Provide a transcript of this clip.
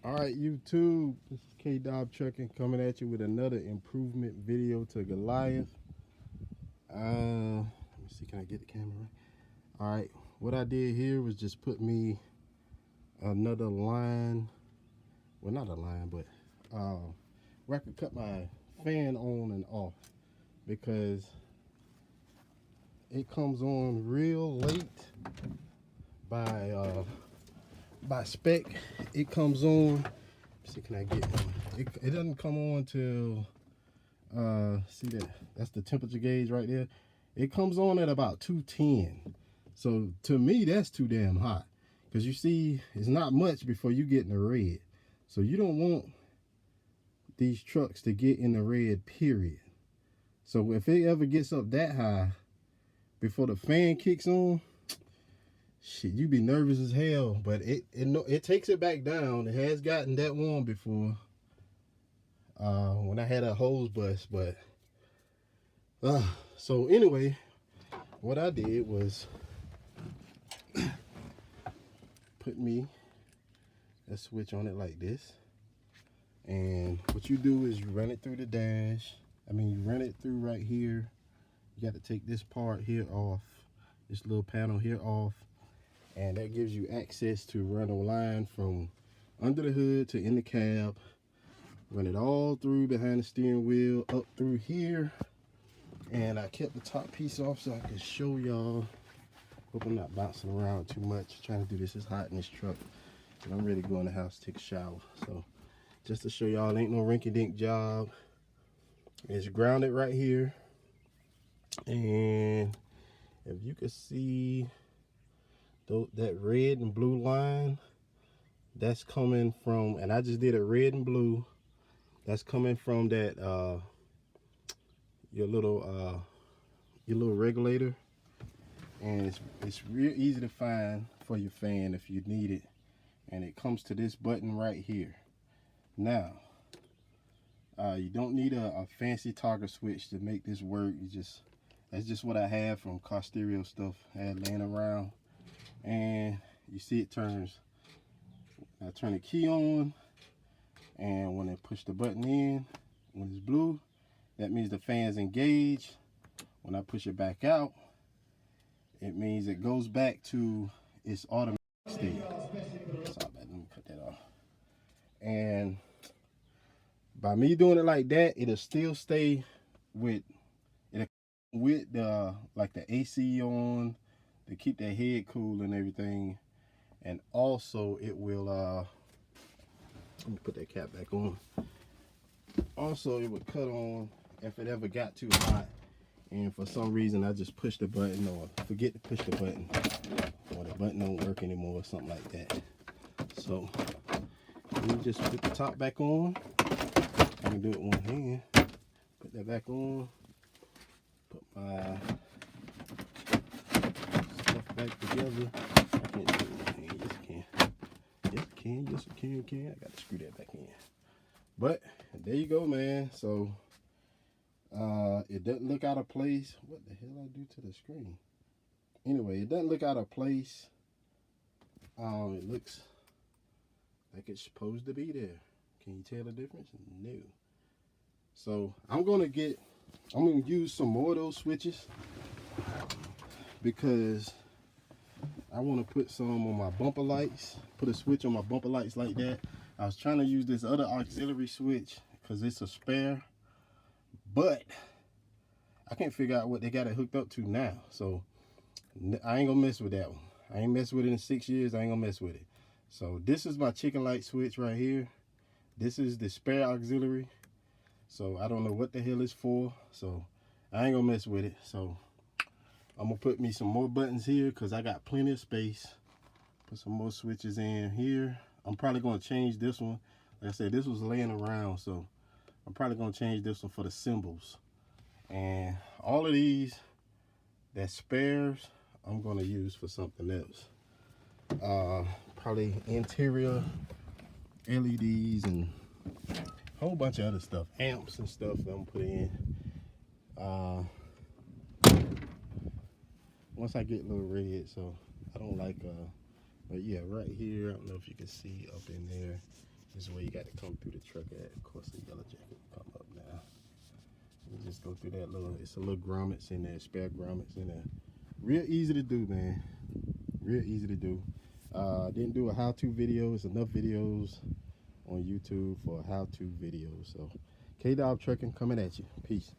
All right, YouTube, this is K-Dob Trucking coming at you with another improvement video to Goliath. Let me see, can I get the camera right? All right, what I did here was just put me another line, well, not a line, but where I could cut my fan on and off, because it comes on real late by spec. It comes on. Let's see, can I get one? It doesn't come on till see that's the temperature gauge right there. It comes on at about 210. So to me, that's too damn hot, because you see it's not much before you get in the red. So you don't want these trucks to get in the red, period. So if it ever gets up that high before the fan kicks on, shit, you be nervous as hell. But it takes it back down. It has gotten that warm before when I had a hose bust. But so anyway, what I did was put me a switch on it like this, and what you do is you run it through the dash. You run it through right here. You got to take this part here off, this little panel here off, and that gives you access to run a line from under the hood to in the cab. Run it all through behind the steering wheel, up through here. And I kept the top piece off so I can show y'all. Hope I'm not bouncing around too much. Trying to do this, it's hot in this truck, and I'm ready to go in the house, take a shower. So just to show y'all, ain't no rinky-dink job. It's grounded right here, and if you can see that red and blue line, that's coming from, and I just did a red and blue, that's coming from that your little regulator. And it's real easy to find for your fan if you need it, and it comes to this button right here. Now you don't need a fancy toggle switch to make this work. That's just what I have from car stereo stuff I had laying around. And you see it turns. I turn the key on, and when I push the button in, when it's blue, that means the fan's engaged. When I push it back out, it means it goes back to its automatic state. Sorry, let me cut that off. And by me doing it like that, it'll still stay with the like the AC on to keep that head cool and everything. And also it will let me put that cap back on. Also, it would cut on if it ever got too hot and for some reason I just push the button or forget to push the button, or the button don't work anymore or something like that. So let me just put the top back on. I can do it one hand. Put that back on. Put my stuff back together. I can't do it one hand. Yes, I can. Yes, I can. Yes, I can. I got to screw that back in. But there you go, man. So it doesn't look out of place. What the hell I do to the screen? Anyway, it doesn't look out of place. It looks like it's supposed to be there. Can you tell the difference? No. So I'm gonna use some more of those switches, because I want to put some on my bumper lights. Put a switch on my bumper lights like that. I was trying to use this other auxiliary switch because it's a spare, but I can't figure out what they got it hooked up to now. So I ain't gonna mess with that one. I ain't messed with it in 6 years. I ain't gonna mess with it. So this is my chicken light switch right here. This is the spare auxiliary. So I don't know what the hell it's for. So I ain't gonna mess with it. So I'm gonna put me some more buttons here because I got plenty of space. Put some more switches in here. I'm probably gonna change this one. Like I said, this was laying around, so I'm probably gonna change this one for the symbols. And all of these that spares, I'm gonna use for something else. Probably interior LEDs and a whole bunch of other stuff, amps and stuff that I'm putting in. Once I get a little red, so I don't like but yeah, right here, I don't know if you can see up in there, This is where you got to come through the truck at. Of course, the yellow jacket will come up now. You just go through that little, it's a little grommets in there, spare grommets in there. Real easy to do, man. Real easy to do. Didn't do a how-to video. It's enough videos on YouTube for how-to videos. So, K-Dog Trucking coming at you. Peace.